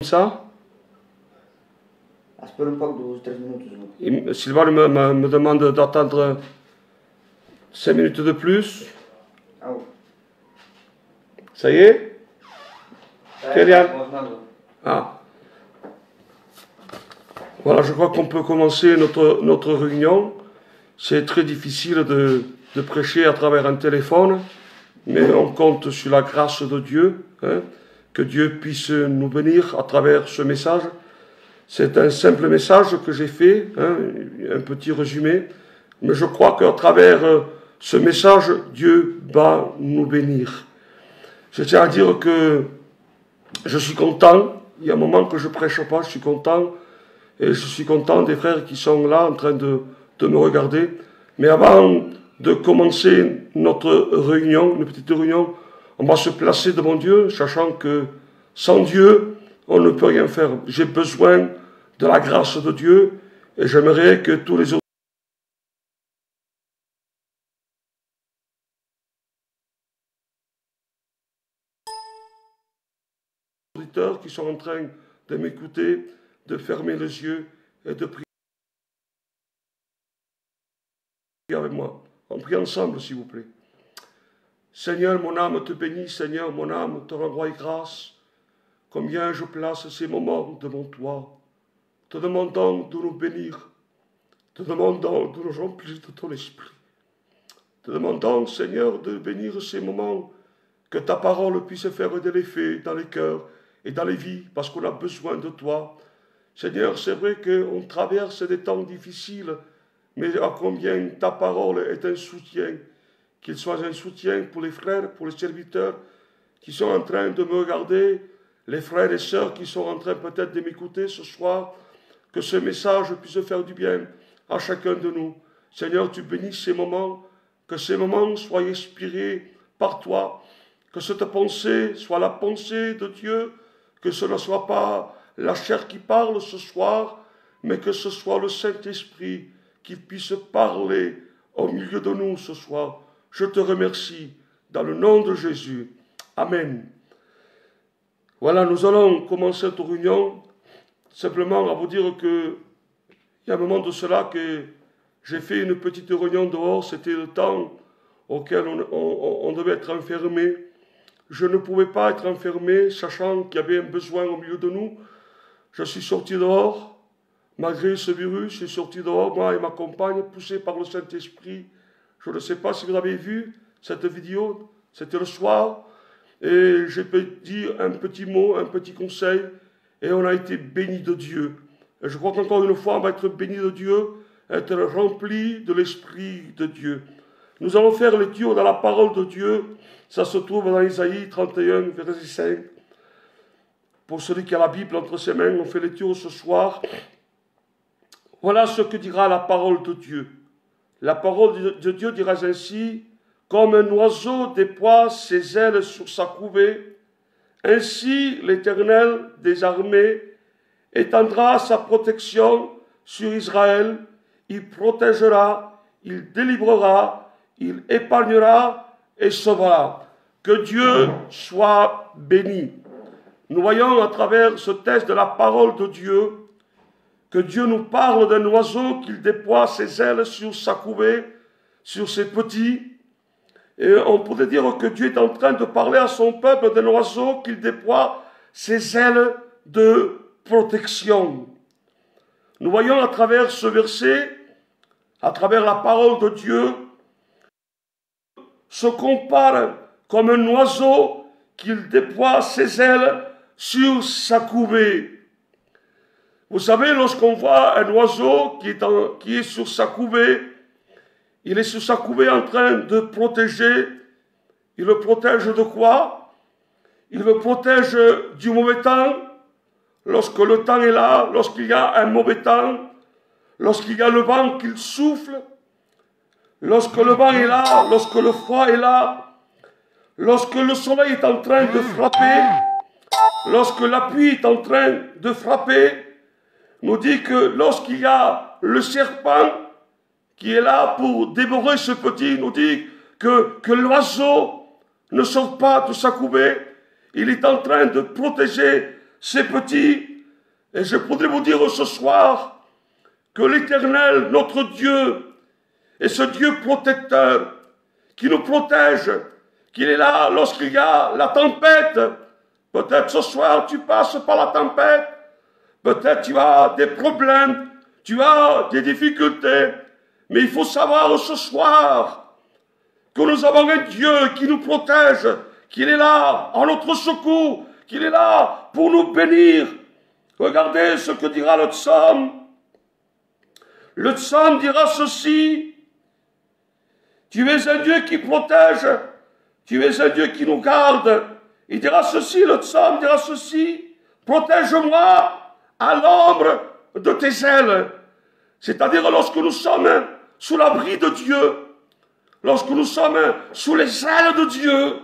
Ça. Espera un poc, 2 o 3 minutos. Sylvain me demande d'attendre 5 minutes de plus. Ah oui. Ça y est? Kylian? Ah. Voilà, je crois qu'on peut commencer notre réunion. C'est très difficile de prêcher à travers un téléphone, mais on compte sur la grâce de Dieu, hein, que Dieu puisse nous bénir à travers ce message. C'est un simple message que j'ai fait, hein, un petit résumé, mais je crois qu'à travers ce message, Dieu va nous bénir. Je tiens à dire que je suis content. Il y a un moment que je ne prêche pas, je suis content. Et je suis content des frères qui sont là en train de me regarder. Mais avant de commencer notre réunion, une petite réunion, on va se placer devant Dieu, sachant que sans Dieu, on ne peut rien faire. J'ai besoin de la grâce de Dieu et j'aimerais que tous les auditeurs qui sont en train de m'écouter, de fermer les yeux et de prier avec moi. On prie ensemble, s'il vous plaît. Seigneur, mon âme te bénit, Seigneur, mon âme te rend gloire et grâce. Combien je place ces moments devant toi, te demandant de nous bénir, te demandant de nous remplir de ton esprit, te demandant, Seigneur, de bénir ces moments, que ta parole puisse faire de l'effet dans les cœurs et dans les vies, parce qu'on a besoin de toi. Seigneur, c'est vrai qu'on traverse des temps difficiles, mais à combien ta parole est un soutien, qu'il soit un soutien pour les frères, pour les serviteurs qui sont en train de me regarder, les frères et sœurs qui sont en train peut-être de m'écouter ce soir, que ce message puisse faire du bien à chacun de nous. Seigneur, tu bénis ces moments, que ces moments soient inspirés par toi, que cette pensée soit la pensée de Dieu, que ce ne soit pas la chair qui parle ce soir, mais que ce soit le Saint-Esprit qui puisse parler au milieu de nous ce soir. Je te remercie dans le nom de Jésus. Amen. Voilà, nous allons commencer notre réunion. Simplement à vous dire que il y a un moment de cela que j'ai fait une petite réunion dehors. C'était le temps auquel on devait être enfermé. Je ne pouvais pas être enfermé, sachant qu'il y avait un besoin au milieu de nous. Je suis sorti dehors. Malgré ce virus, je suis sorti dehors, moi et ma compagne, poussés par le Saint-Esprit. Je ne sais pas si vous avez vu cette vidéo, c'était le soir, et j'ai dit un petit mot, un petit conseil, et on a été bénis de Dieu. Et je crois qu'encore une fois, on va être bénis de Dieu, être remplis de l'Esprit de Dieu. Nous allons faire lecture dans la parole de Dieu, ça se trouve dans Isaïe 31, verset 5. Pour celui qui a la Bible entre ses mains, on fait lecture ce soir. Voilà ce que dira la parole de Dieu. La parole de Dieu dira ainsi, « Comme un oiseau déploie ses ailes sur sa couvée, ainsi l'Éternel des armées étendra sa protection sur Israël, il protégera, il délivrera, il épargnera et sauvera. » Que Dieu soit béni. Nous voyons à travers ce texte de la parole de Dieu que Dieu nous parle d'un oiseau qui déploie ses ailes sur sa couvée, sur ses petits. Et on pourrait dire que Dieu est en train de parler à son peuple d'un oiseau qui déploie ses ailes de protection. Nous voyons à travers ce verset, à travers la parole de Dieu, se compare comme un oiseau qui déploie ses ailes sur sa couvée. Vous savez, lorsqu'on voit un oiseau qui est sur sa couvée, il est sur sa couvée en train de protéger. Il le protège de quoi? Il le protège du mauvais temps. Lorsque le temps est là, lorsqu'il y a un mauvais temps, lorsqu'il y a le vent qui souffle, lorsque le vent est là, lorsque le froid est là, lorsque le soleil est en train de frapper, lorsque la pluie est en train de frapper, nous dit que lorsqu'il y a le serpent qui est là pour dévorer ce petit, nous dit que l'oiseau ne sort pas de sa couvée, il est en train de protéger c'est petit. Et je voudrais vous dire ce soir que l'Éternel, notre Dieu, est ce Dieu protecteur qui nous protège, qu'il est là lorsqu'il y a la tempête. Peut-être ce soir tu passes par la tempête, peut-être tu as des problèmes, tu as des difficultés, mais il faut savoir ce soir que nous avons un Dieu qui nous protège, qu'il est là en notre secours, qu'il est là pour nous bénir. Regardez ce que dira le psaume. Le psaume dira ceci: tu es un Dieu qui protège, tu es un Dieu qui nous garde. Il dira ceci, le psaume dira ceci: protège-moi à l'ombre de tes ailes. C'est-à-dire lorsque nous sommes sous l'abri de Dieu, lorsque nous sommes sous les ailes de Dieu,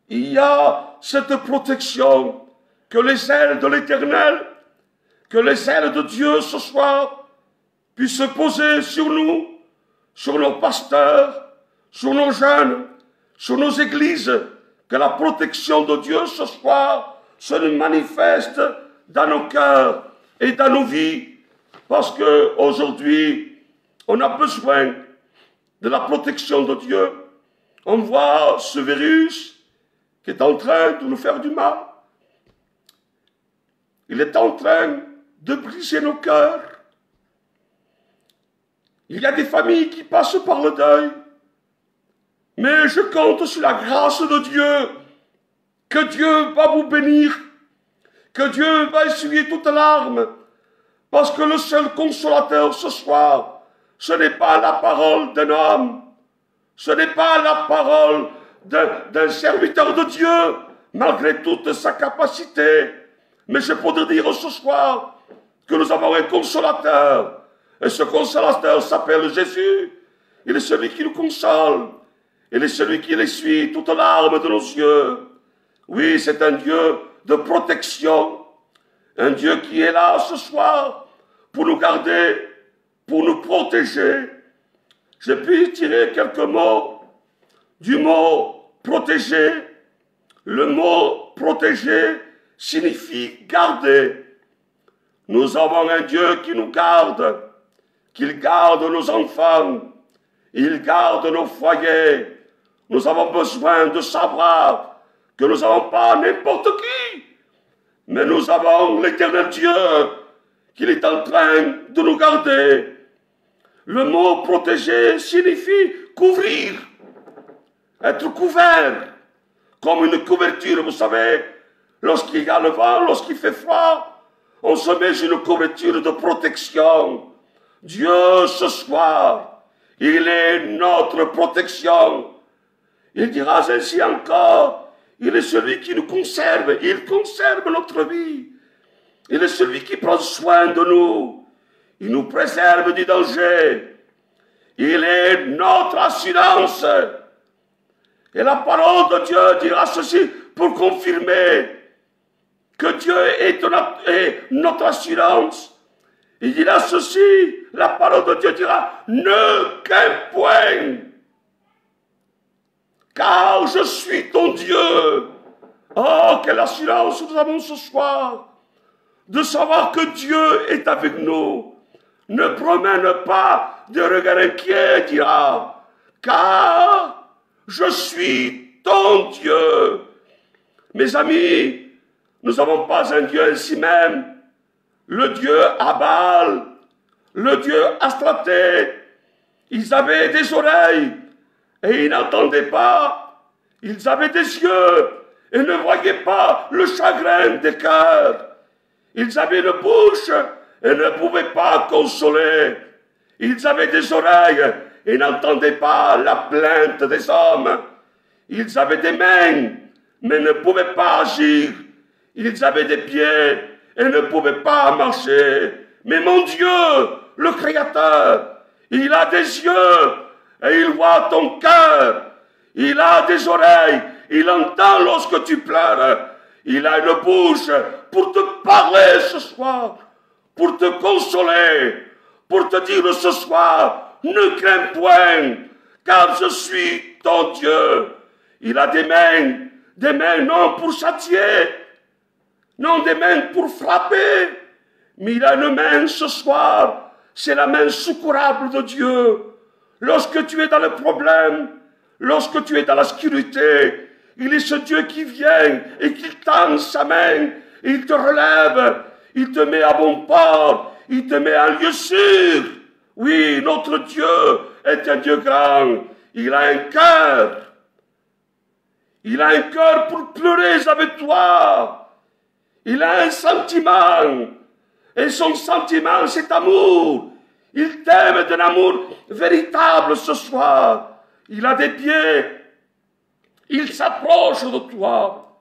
il y a cette protection, que les ailes de l'Éternel, que les ailes de Dieu ce soir puissent se poser sur nous, sur nos pasteurs, sur nos jeunes, sur nos églises, que la protection de Dieu ce soir se manifeste dans nos cœurs et dans nos vies, parce qu'aujourd'hui, on a besoin de la protection de Dieu. On voit ce virus qui est en train de nous faire du mal. Il est en train de briser nos cœurs. Il y a des familles qui passent par le deuil. Mais je compte sur la grâce de Dieu, que Dieu va vous bénir, que Dieu va essuyer toutes larmes, parce que le seul consolateur ce soir, ce n'est pas la parole d'un homme, ce n'est pas la parole d'un serviteur de Dieu, malgré toute sa capacité. Mais je pourrais dire ce soir que nous avons un consolateur, et ce consolateur s'appelle Jésus. Il est celui qui nous console. Il est celui qui essuie toutes larmes de nos yeux. Oui, c'est un Dieu de protection. Un Dieu qui est là ce soir pour nous garder, pour nous protéger. Je puis tirer quelques mots du mot protéger. Le mot protéger signifie garder. Nous avons un Dieu qui nous garde, qu'il garde nos enfants, il garde nos foyers. Nous avons besoin de savoir que nous n'avons pas n'importe qui, mais nous avons l'Éternel Dieu, qu'il est en train de nous garder. Le mot protéger signifie couvrir, être couvert, comme une couverture, vous savez, lorsqu'il y a le vent, lorsqu'il fait froid, on se met sur une couverture de protection. Dieu, ce soir, il est notre protection. Il dira ainsi encore, il est celui qui nous conserve, il conserve notre vie. Il est celui qui prend soin de nous, il nous préserve du danger. Il est notre assurance. Et la parole de Dieu dira ceci pour confirmer que Dieu est notre assurance. Il dira ceci, la parole de Dieu dira, ne crains point, car je suis ton Dieu. Oh, quelle assurance nous avons ce soir, de savoir que Dieu est avec nous. Ne promène pas de regard inquiet, dira, car je suis ton Dieu. Mes amis, nous n'avons pas un Dieu ainsi même. Le Dieu Abal, le Dieu Astraté, ils avaient des oreilles et ils n'entendaient pas. Ils avaient des yeux et ne voyaient pas le chagrin des cœurs. Ils avaient une bouche et ne pouvaient pas consoler. Ils avaient des oreilles et n'entendaient pas la plainte des hommes. Ils avaient des mains mais ne pouvaient pas agir. Ils avaient des pieds et ne pouvaient pas marcher. Mais mon Dieu, le Créateur, il a des yeux et il voit ton cœur. Il a des oreilles, il entend lorsque tu pleures. Il a une bouche pour te parler ce soir, pour te consoler, pour te dire ce soir, ne crains point, car je suis ton Dieu. Il a des mains non pour châtier, non des mains pour frapper, mais il a une main ce soir, c'est la main secourable de Dieu. Lorsque tu es dans le problème, lorsque tu es dans la sécurité, il est ce Dieu qui vient et qui tend sa main, et il te relève, il te met à bon port, il te met en lieu sûr. Oui, notre Dieu est un Dieu grand, il a un cœur. Il a un cœur pour pleurer avec toi. Il a un sentiment. Et son sentiment, c'est amour. Il t'aime d'un amour véritable ce soir. Il a des pieds. Il s'approche de toi.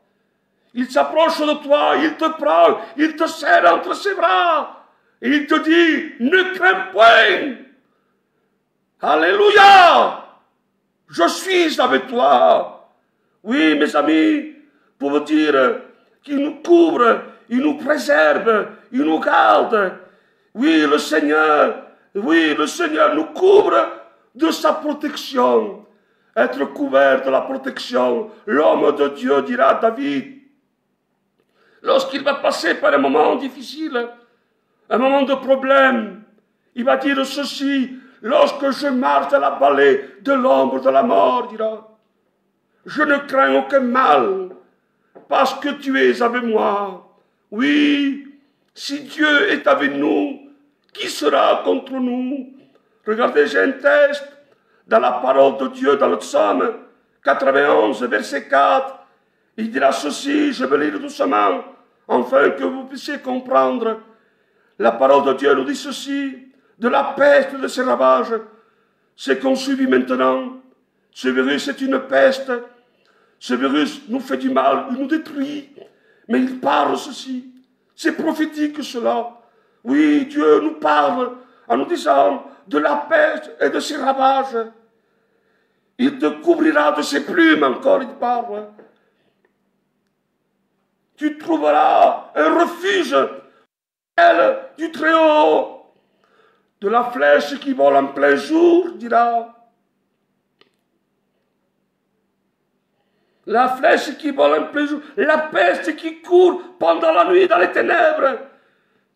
Il s'approche de toi. Il te prend. Il te serre entre ses bras. Et il te dit, ne crains point. Alléluia. Je suis avec toi. Oui, mes amis, pour vous dire qu'il nous couvre, il nous préserve, il nous garde. Oui, le Seigneur nous couvre de sa protection. Être couvert de la protection. L'homme de Dieu dira à David, lorsqu'il va passer par un moment difficile, un moment de problème, il va dire ceci, lorsque je marche dans la vallée de l'ombre de la mort, il dira, je ne crains aucun mal, parce que tu es avec moi. Oui, si Dieu est avec nous, qui sera contre nous? Regardez, j'ai un texte dans la parole de Dieu, dans le psaume 91, verset 4. Il dira ceci, je vais lire doucement, afin que vous puissiez comprendre. La parole de Dieu nous dit ceci, de la peste de ses ravages, c'est qu'on subit maintenant. Ce virus est une peste. Ce virus nous fait du mal, il nous détruit. Mais il parle ceci. C'est prophétique cela. Oui, Dieu nous parle en nous disant de la peste et de ses ravages. Il te couvrira de ses plumes, encore il parle. Tu trouveras un refuge du Très-Haut. De la flèche qui vole en plein jour, dira. La flèche qui vole en plein jour, la peste qui court pendant la nuit dans les ténèbres.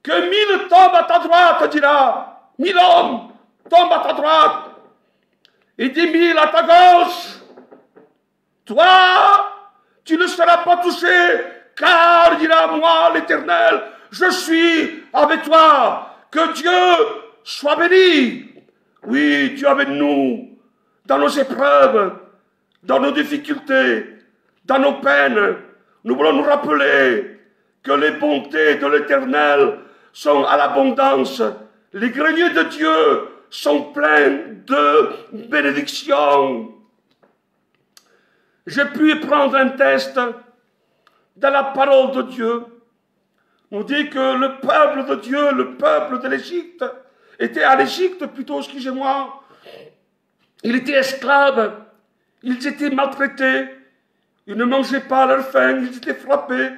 Que 1000 tombent à ta droite, dira. 1000 hommes tombent à ta droite. Et 10 000 à ta gauche. Toi, tu ne seras pas touché, car, dira moi, l'Éternel, je suis avec toi. Que Dieu soit béni. Oui, Dieu avec nous, dans nos épreuves, dans nos difficultés, dans nos peines. Nous voulons nous rappeler que les bontés de l'Éternel sont à l'abondance. Les greniers de Dieu sont pleins de bénédictions. J'ai pu prendre un test dans la parole de Dieu. On dit que le peuple de Dieu, le peuple de l'Égypte, était à l'Égypte plutôt, excusez-moi. Il était esclave, ils étaient maltraités, ils ne mangeaient pas à leur faim, ils étaient frappés.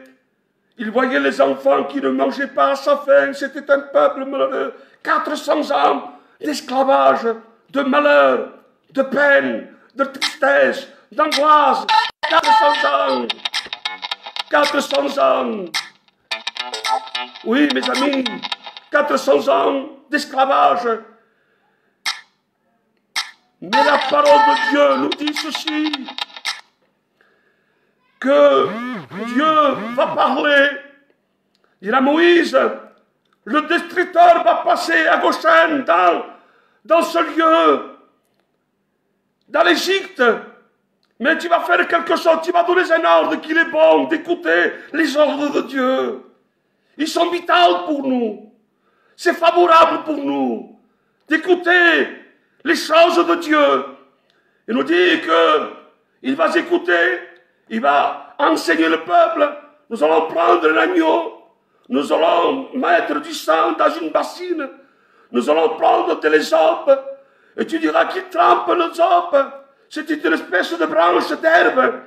Ils voyaient les enfants qui ne mangeaient pas à sa faim, c'était un peuple malheureux. 400 ans d'esclavage, de malheur, de peine, de tristesse, d'angoisse. 400 ans. 400 ans. Oui, mes amis, 400 ans d'esclavage. Mais la parole de Dieu nous dit ceci, que Dieu va parler. Il a Moïse, le destructeur va passer à Goshen dans ce lieu, dans l'Égypte. Mais tu vas faire quelque chose, tu vas donner un ordre qu'il est bon d'écouter les ordres de Dieu. Ils sont vitaux pour nous. C'est favorable pour nous d'écouter les choses de Dieu. Il nous dit qu'il va écouter, il va enseigner le peuple. Nous allons prendre l'agneau, nous allons mettre du sang dans une bassine, nous allons prendre de l'hysope, et tu diras qu'il trempe l'hysope. C'est une espèce de branche d'herbe.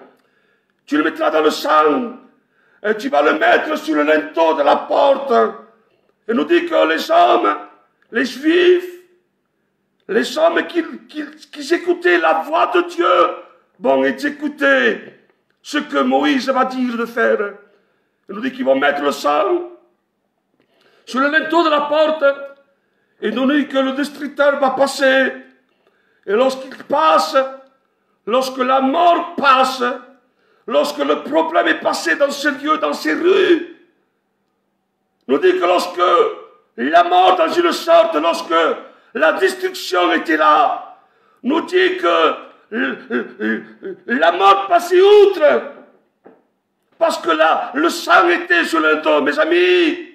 Tu le mettras dans le sang, et tu vas le mettre sur le linteau de la porte. Et nous dit que les hommes, les Juifs, les hommes qui écoutaient la voix de Dieu, bon, ils écoutaient ce que Moïse va dire de faire. Il nous dit qu'ils vont mettre le sang sur le linteau de la porte. Et nous dit que le destructeur va passer. Et lorsqu'il passe, lorsque la mort passe, lorsque le problème est passé dans ce lieu, dans ces rues, nous dit que lorsque la mort, dans une sorte, lorsque la destruction était là, nous dit que la mort passait outre, parce que là, le sang était sur le dos. Mes amis,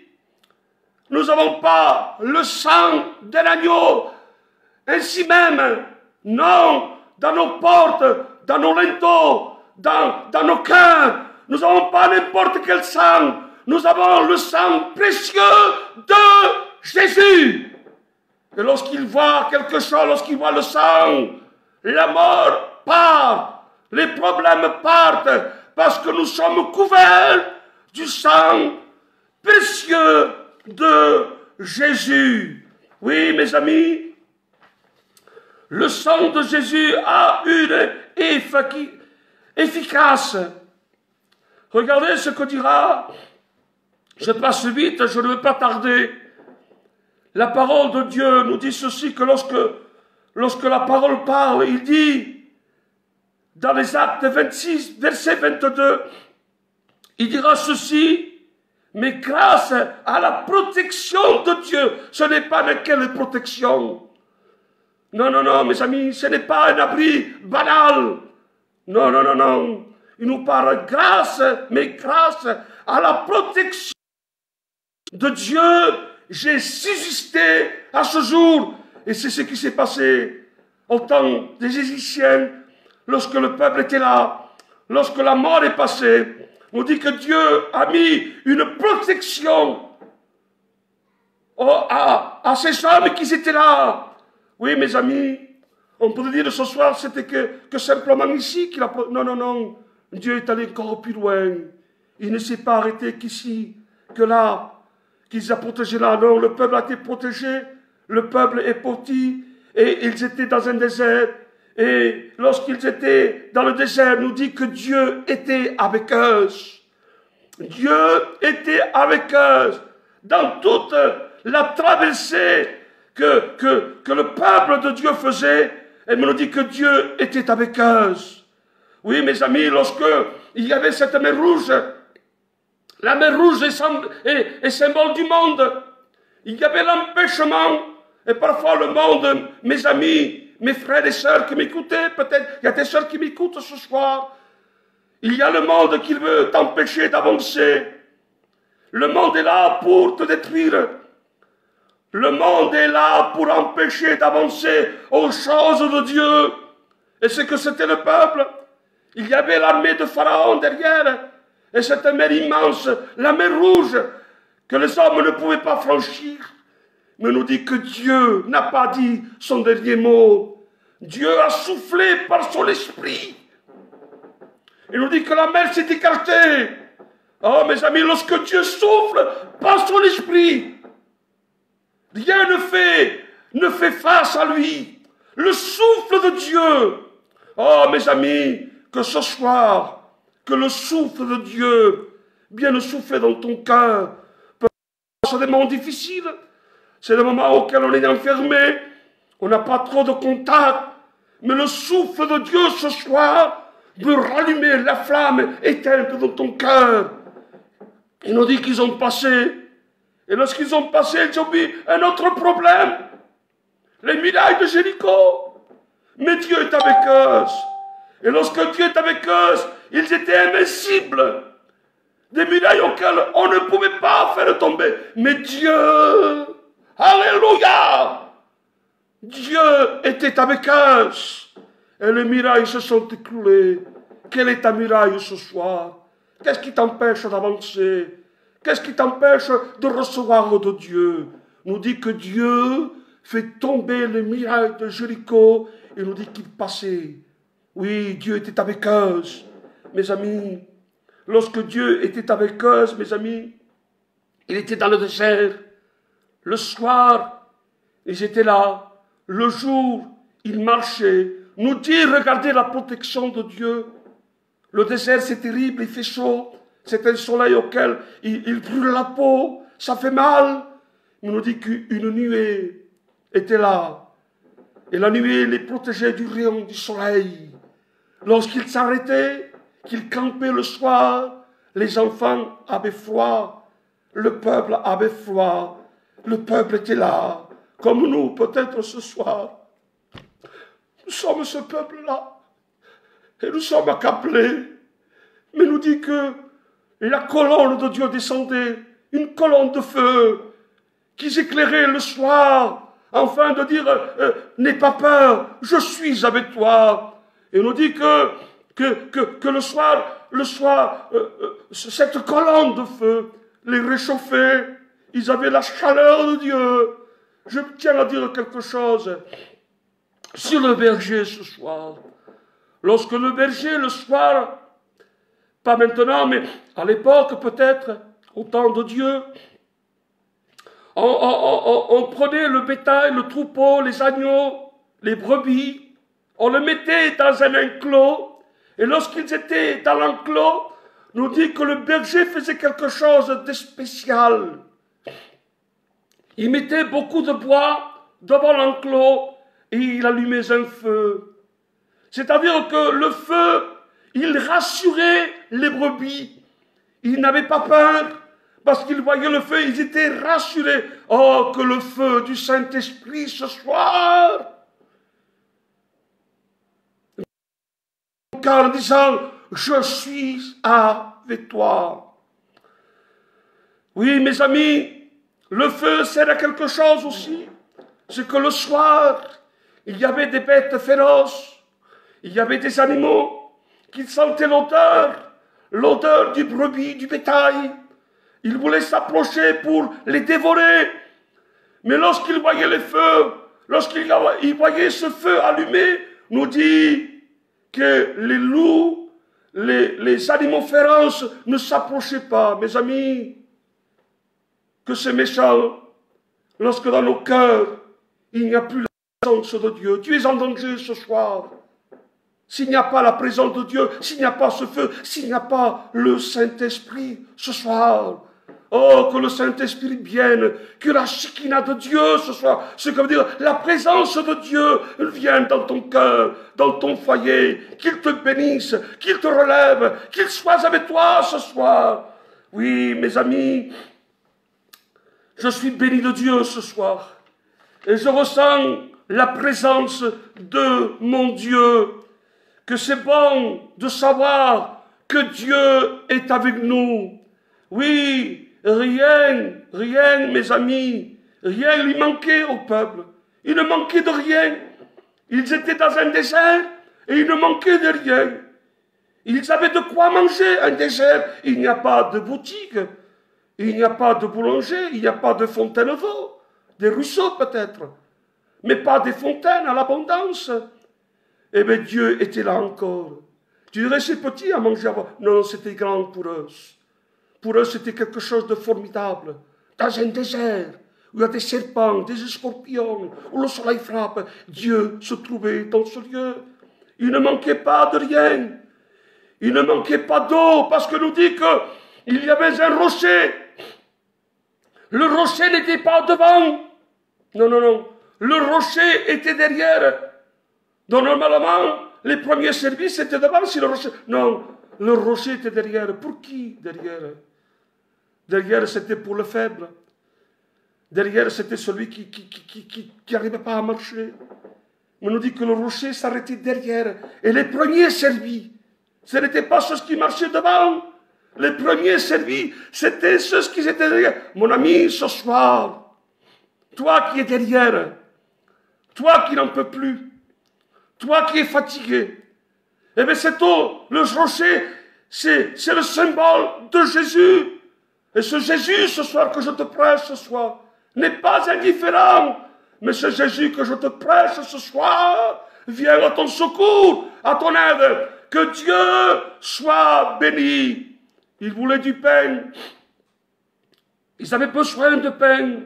nous n'avons pas le sang d'un agneau, ainsi même, non, dans nos portes, dans nos linteaux, dans nos cœurs, nous n'avons pas n'importe quel sang, nous avons le sang précieux de Jésus. Et lorsqu'il voit quelque chose, lorsqu'il voit le sang, la mort part, les problèmes partent, parce que nous sommes couverts du sang précieux de Jésus. Oui, mes amis, le sang de Jésus a une efficace. Regardez ce que dira, je passe vite, je ne veux pas tarder. La parole de Dieu nous dit ceci, que lorsque la parole parle, il dit, dans les Actes 26, verset 22, il dira ceci, mais grâce à la protection de Dieu, ce n'est pas n'importe protection. Non, non, non, mes amis, ce n'est pas un abri banal. Non, non, non, non. Il nous parle grâce, mais grâce à la protection de Dieu, j'ai subsisté à ce jour. Et c'est ce qui s'est passé au temps des Égyptiens, lorsque le peuple était là, lorsque la mort est passée. On dit que Dieu a mis une protection à ces hommes qui étaient là. Oui, mes amis, on peut dire ce soir, c'était que simplement ici qu'il a... Non, non, non. Dieu est allé encore plus loin. Il ne s'est pas arrêté qu'ici, que là, qu'ils a protégé là. Non, le peuple a été protégé. Le peuple est parti et ils étaient dans un désert. Et lorsqu'ils étaient dans le désert, nous dit que Dieu était avec eux. Dieu était avec eux dans toute la traversée que le peuple de Dieu faisait. Et nous dit que Dieu était avec eux. Oui, mes amis, lorsque il y avait cette mer rouge, la mer rouge est symbole du monde. Il y avait l'empêchement. Et parfois le monde, mes amis, mes frères et sœurs qui m'écoutaient, peut-être, il y a des sœurs qui m'écoutent ce soir. Il y a le monde qui veut t'empêcher d'avancer. Le monde est là pour te détruire. Le monde est là pour empêcher d'avancer aux choses de Dieu. Et c'est que c'était le peuple. Il y avait l'armée de Pharaon derrière. Et cette mer immense, la mer rouge, que les hommes ne pouvaient pas franchir. Mais nous dit que Dieu n'a pas dit son dernier mot. Dieu a soufflé par son esprit. Il nous dit que la mer s'est écartée. Oh, mes amis, lorsque Dieu souffle par son esprit, rien ne fait face à lui. Le souffle de Dieu. Oh, mes amis, que ce soir, que le souffle de Dieu vienne souffler dans ton cœur. C'est des moments difficiles. C'est le moment auquel on est enfermé. On n'a pas trop de contact. Mais le souffle de Dieu ce soir veut rallumer la flamme éteinte dans ton cœur. Il nous dit qu'ils ont passé. Et lorsqu'ils ont passé, ils ont vu un autre problème. Les murailles de Jéricho. Mais Dieu est avec eux. Et lorsque Dieu est avec eux, ils étaient invincibles. Des murailles auxquelles on ne pouvait pas faire tomber. Mais Dieu, alléluia, Dieu était avec eux. Et les murailles se sont écroulées. Quelle est ta muraille ce soir? Qu'est-ce qui t'empêche d'avancer? Qu'est-ce qui t'empêche de recevoir de Dieu? Nous dit que Dieu fait tomber les murailles de Jéricho et nous dit qu'il passait. Oui, Dieu était avec eux, mes amis. Lorsque Dieu était avec eux, mes amis, il était dans le désert. Le soir, ils étaient là. Le jour, ils marchaient. Nous dit, regardez la protection de Dieu. Le désert, c'est terrible, il fait chaud. c'est un soleil auquel il brûle la peau, ça fait mal. Il nous dit qu'une nuée était là. Et la nuée les protégeait du rayon du soleil. Lorsqu'ils s'arrêtaient, qu'ils campaient le soir, les enfants avaient froid, le peuple avait froid, le peuple était là, comme nous peut-être ce soir. Nous sommes ce peuple-là, et nous sommes accablés. Mais nous dit que la colonne de Dieu descendait, une colonne de feu, qui s'éclairait le soir, afin de dire, n'aie pas peur, je suis avec toi. Et nous dit que le soir, cette colonne de feu les réchauffait, ils avaient la chaleur de Dieu. Je tiens à dire quelque chose sur le berger ce soir. Lorsque le berger, le soir, pas maintenant, mais à l'époque peut-être, au temps de Dieu, on prenait le bétail, le troupeau, les agneaux, les brebis, on le mettait dans un enclos, et lorsqu'ils étaient dans l'enclos, nous dit que le berger faisait quelque chose de spécial. Il mettait beaucoup de bois devant l'enclos et il allumait un feu. C'est-à-dire que le feu, il rassurait les brebis. Ils n'avaient pas peur parce qu'ils voyaient le feu, ils étaient rassurés. Oh, que le feu du Saint-Esprit ce soir! En disant, je suis avec toi. Oui, mes amis, le feu sert à quelque chose aussi. C'est que le soir, il y avait des bêtes féroces, il y avait des animaux qui sentaient l'odeur du brebis, du bétail. Ils voulaient s'approcher pour les dévorer. Mais lorsqu'ils voyaient le feu, lorsqu'ils voyaient ce feu allumé, nous dit que les loups, les animaux féroces ne s'approchaient pas. Mes amis, que c'est méchant lorsque dans nos cœurs, il n'y a plus la présence de Dieu. Tu es en danger ce soir. S'il n'y a pas la présence de Dieu, s'il n'y a pas ce feu, s'il n'y a pas le Saint-Esprit ce soir. Oh, que le Saint-Esprit vienne, que la Shekinah de Dieu ce soir, c'est comme dire la présence de Dieu vienne dans ton cœur, dans ton foyer, qu'il te bénisse, qu'il te relève, qu'il soit avec toi ce soir. Oui, mes amis, je suis béni de Dieu ce soir et je ressens la présence de mon Dieu, que c'est bon de savoir que Dieu est avec nous. Oui, rien, mes amis, rien lui manquait au peuple. Il ne manquait de rien. Ils étaient dans un désert et il ne manquait de rien. Ils avaient de quoi manger, un désert. Il n'y a pas de boutique, il n'y a pas de boulanger, il n'y a pas de fontaine d'eau, des ruisseaux peut-être, mais pas des fontaines à l'abondance. Eh bien, Dieu était là encore. Tu dirais, c'est petit à manger avant. Non, c'était grand pour eux. Pour eux, c'était quelque chose de formidable. Dans un désert, où il y a des serpents, des scorpions, où le soleil frappe, Dieu se trouvait dans ce lieu. Il ne manquait pas de rien. Il ne manquait pas d'eau, parce que nous dit qu'il y avait un rocher. Le rocher n'était pas devant. Non. Le rocher était derrière. Donc normalement, les premiers services étaient devant si le rocher... Non, le rocher était derrière. Pour qui derrière? Derrière, c'était pour le faible. Derrière, c'était celui qui n'arrivait pas à marcher. On nous dit que le rocher s'arrêtait derrière. Et les premiers servis, ce n'étaient pas ceux qui marchaient devant. Les premiers servis, c'était ceux qui étaient derrière. Mon ami, ce soir, toi qui es derrière, toi qui n'en peux plus, toi qui es fatigué, eh bien c'est tout. Le rocher, c'est le symbole de Jésus. Et ce Jésus, ce soir, que je te prêche ce soir, n'est pas indifférent. Mais ce Jésus que je te prêche ce soir vient à ton secours, à ton aide. Que Dieu soit béni. Ils voulaient du pain. Ils avaient besoin de pain.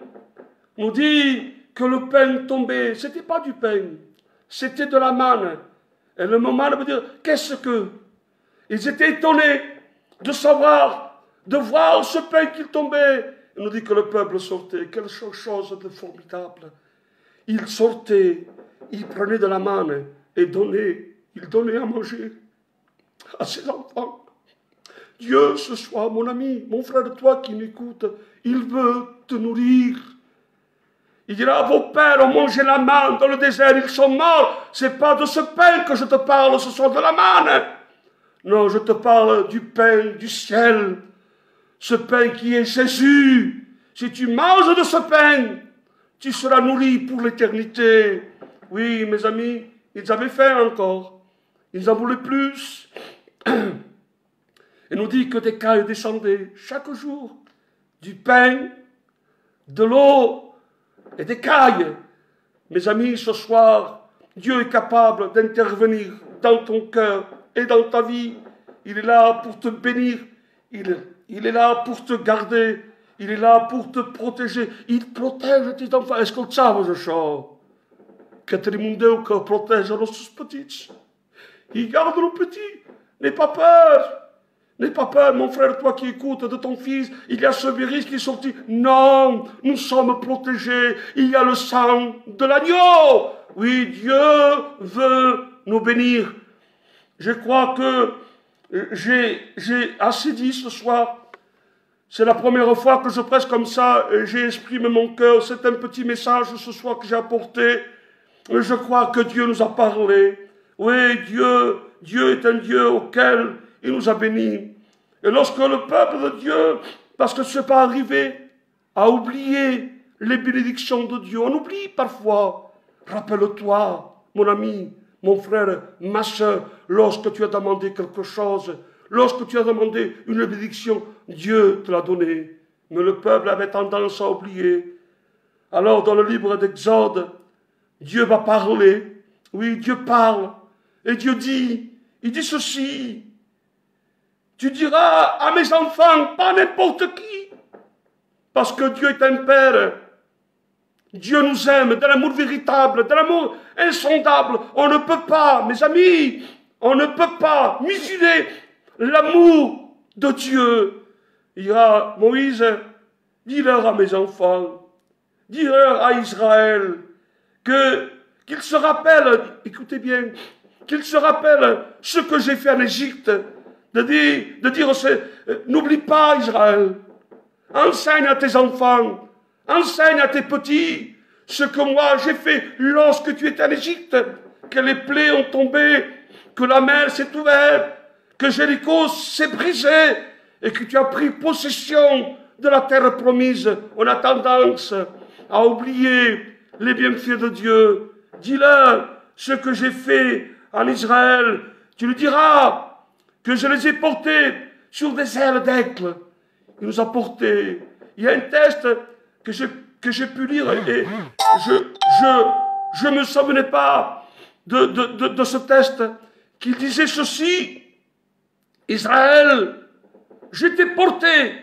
On dit que le pain tombait. Ce n'était pas du pain. C'était de la manne. Et le mot manne veut dire, qu'est-ce que? Ils étaient étonnés de savoir de voir ce pain qui tombait. Il nous dit que le peuple sortait. Quelle chose de formidable. Il sortait, il prenait de la manne et il donnait à manger à ses enfants. Dieu, ce soir, mon ami, mon frère, toi qui m'écoutes, il veut te nourrir. Il dira, vos pères ont mangé la manne dans le désert, ils sont morts. C'est pas de ce pain que je te parle, ce sont de la manne. Non, je te parle du pain du ciel. Ce pain qui est Jésus. Si tu manges de ce pain, tu seras nourri pour l'éternité. Oui, mes amis, ils avaient faim encore. Ils en voulaient plus. Il nous dit que des cailles descendaient chaque jour. Du pain, de l'eau et des cailles. Mes amis, ce soir, Dieu est capable d'intervenir dans ton cœur et dans ta vie. Il est là pour te bénir. Il est là pour te garder. Il est là pour te protéger. Il protège tes enfants. Ascoltava ciò che Trimundeu che protège nos petits. Il garde nos petits. N'aie pas peur. N'aie pas peur, mon frère, toi qui écoutes de ton fils. Il y a ce virus qui est sorti. Non, nous sommes protégés. Il y a le sang de l'agneau. Oui, Dieu veut nous bénir. Je crois que j'ai assez dit ce soir. C'est la première fois que je presse comme ça, et j'ai exprimé mon cœur. C'est un petit message ce soir que j'ai apporté. Et je crois que Dieu nous a parlé. Oui, Dieu est un Dieu auquel il nous a bénis. Et lorsque le peuple de Dieu, parce que ce n'est pas arrivé, a oublié les bénédictions de Dieu, on oublie parfois. Rappelle-toi, mon ami, mon frère, ma soeur, lorsque tu as demandé quelque chose, lorsque tu as demandé une bénédiction, Dieu te l'a donnée. Mais le peuple avait tendance à oublier. Alors dans le livre d'Exode, Dieu va parler. Oui, Dieu parle. Et Dieu dit, il dit ceci. Tu diras à mes enfants, pas n'importe qui. Parce que Dieu est un Père. Dieu nous aime de l'amour véritable, de l'amour insondable. On ne peut pas, mes amis, on ne peut pas museler l'amour de Dieu. Il y a Moïse, dis-leur à mes enfants, dis-leur à Israël, qu'ils se rappellent, écoutez bien, qu'ils se rappellent ce que j'ai fait en Égypte, de dire n'oublie pas Israël, enseigne à tes enfants, enseigne à tes petits ce que moi j'ai fait lorsque tu étais en Égypte, que les plaies ont tombé, que la mer s'est ouverte, que Jéricho s'est brisé et que tu as pris possession de la terre promise. On a tendance à oublier les bienfaits de Dieu. Dis-leur ce que j'ai fait en Israël. Tu lui diras que je les ai portés sur des ailes d'aigle. Il nous a portés. Il y a un texte que j'ai pu lire et je me souvenais pas de ce texte qui disait ceci. Israël, je t'ai porté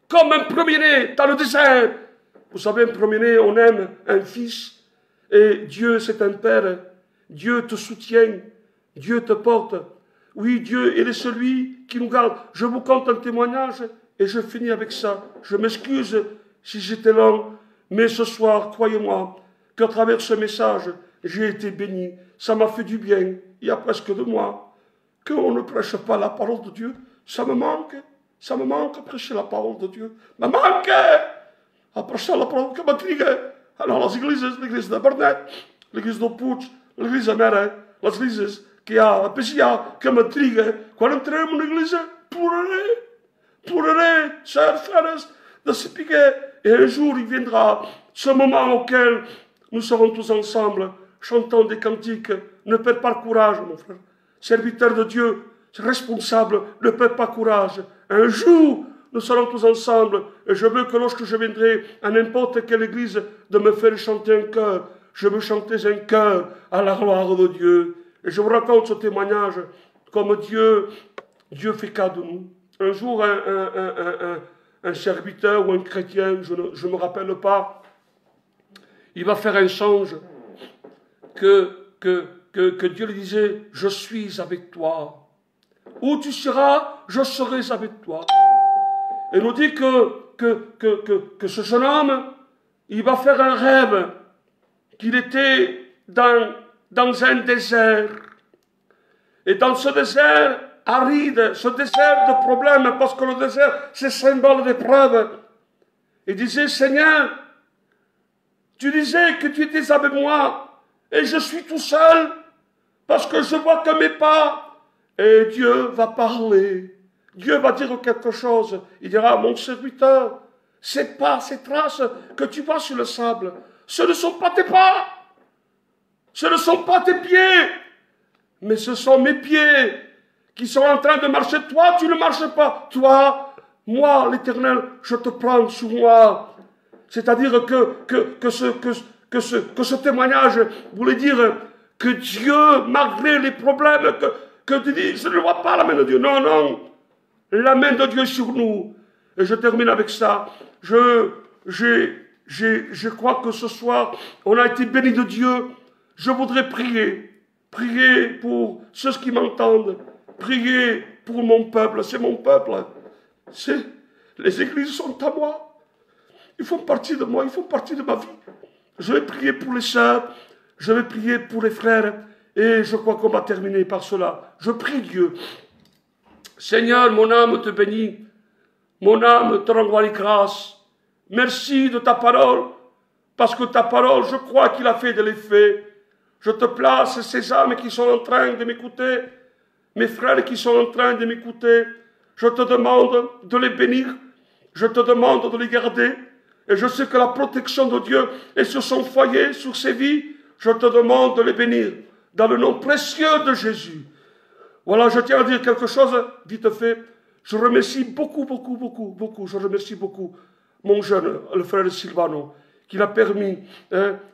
comme un premier-né dans le désert. Vous savez, un premier-né, on aime un fils. Et Dieu, c'est un père. Dieu te soutient. Dieu te porte. Oui, Dieu, il est celui qui nous garde. Je vous conte un témoignage et je finis avec ça. Je m'excuse si j'étais long, mais ce soir, croyez-moi, qu'à travers ce message, j'ai été béni. Ça m'a fait du bien. Il y a presque 2 mois qu'on ne prêche pas la parole de Dieu. Ça me manque à prêcher la parole de Dieu. Me manque à prêcher la parole que m'intrigue. Alors les églises de Barnet, l'église de Puig, l'église de Mère, les églises qui a à Pessia, que m'intrigue. Quand entreremo in église, pleurer, chers frères, de se piquer. Et un jour, il viendra ce moment auquel nous serons tous ensemble, chantant des cantiques. Ne perds pas courage, mon frère. Serviteur de Dieu, responsable, ne perds pas courage. Un jour, nous serons tous ensemble. Et je veux que lorsque je viendrai à n'importe quelle église, de me faire chanter un chœur. Je veux chanter un chœur à la gloire de Dieu. Et je vous raconte ce témoignage comme Dieu fait cas de nous. Un jour, un serviteur ou un chrétien, je ne me rappelle pas, il va faire un songe que Dieu lui disait, je suis avec toi. Où tu seras, je serai avec toi. Et nous dit que ce jeune homme, il va faire un rêve, qu'il était dans un désert. Et dans ce désert aride, ce désert de problèmes, parce que le désert, c'est symbole d'épreuve. Il disait, Seigneur, tu disais que tu étais avec moi, et je suis tout seul, parce que je vois que mes pas, et Dieu va parler. Dieu va dire quelque chose. Il dira, mon serviteur, ces pas, ces traces que tu vois sur le sable, ce ne sont pas tes pas, ce ne sont pas tes pieds, mais ce sont mes pieds qui sont en train de marcher. Toi, tu ne marches pas. Toi, moi, l'Éternel, je te prends sur moi. C'est-à-dire que ce témoignage voulait dire que Dieu, malgré les problèmes, que tu dis, je ne vois pas la main de Dieu. Non, non, la main de Dieu est sur nous. Et je termine avec ça. Je crois que ce soir, on a été bénis de Dieu. Je voudrais prier. Prier pour ceux qui m'entendent. Prier pour mon peuple. C'est mon peuple. Les églises sont à moi. Ils font partie de moi. Ils font partie de ma vie. Je vais prier pour les sœurs. Je vais prier pour les frères. Et je crois qu'on va terminer par cela. Je prie Dieu. Seigneur, mon âme te bénit. Mon âme te renvoie les grâces. Merci de ta parole. Parce que ta parole, je crois qu'il a fait de l'effet. Je te place ces âmes qui sont en train de m'écouter, mes frères qui sont en train de m'écouter. Je te demande de les bénir, je te demande de les garder. Et je sais que la protection de Dieu est sur son foyer, sur ses vies. Je te demande de les bénir dans le nom précieux de Jésus. Voilà, je tiens à dire quelque chose, vite fait. Je remercie beaucoup, je remercie beaucoup mon jeune, le frère Silvano, qui l'a permis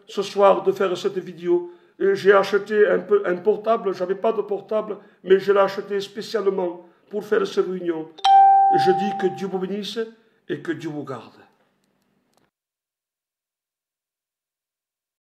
ce soir de faire cette vidéo. J'ai acheté un portable, je n'avais pas de portable, mais je l'ai acheté spécialement pour faire cette réunion. Et je dis que Dieu vous bénisse et que Dieu vous garde.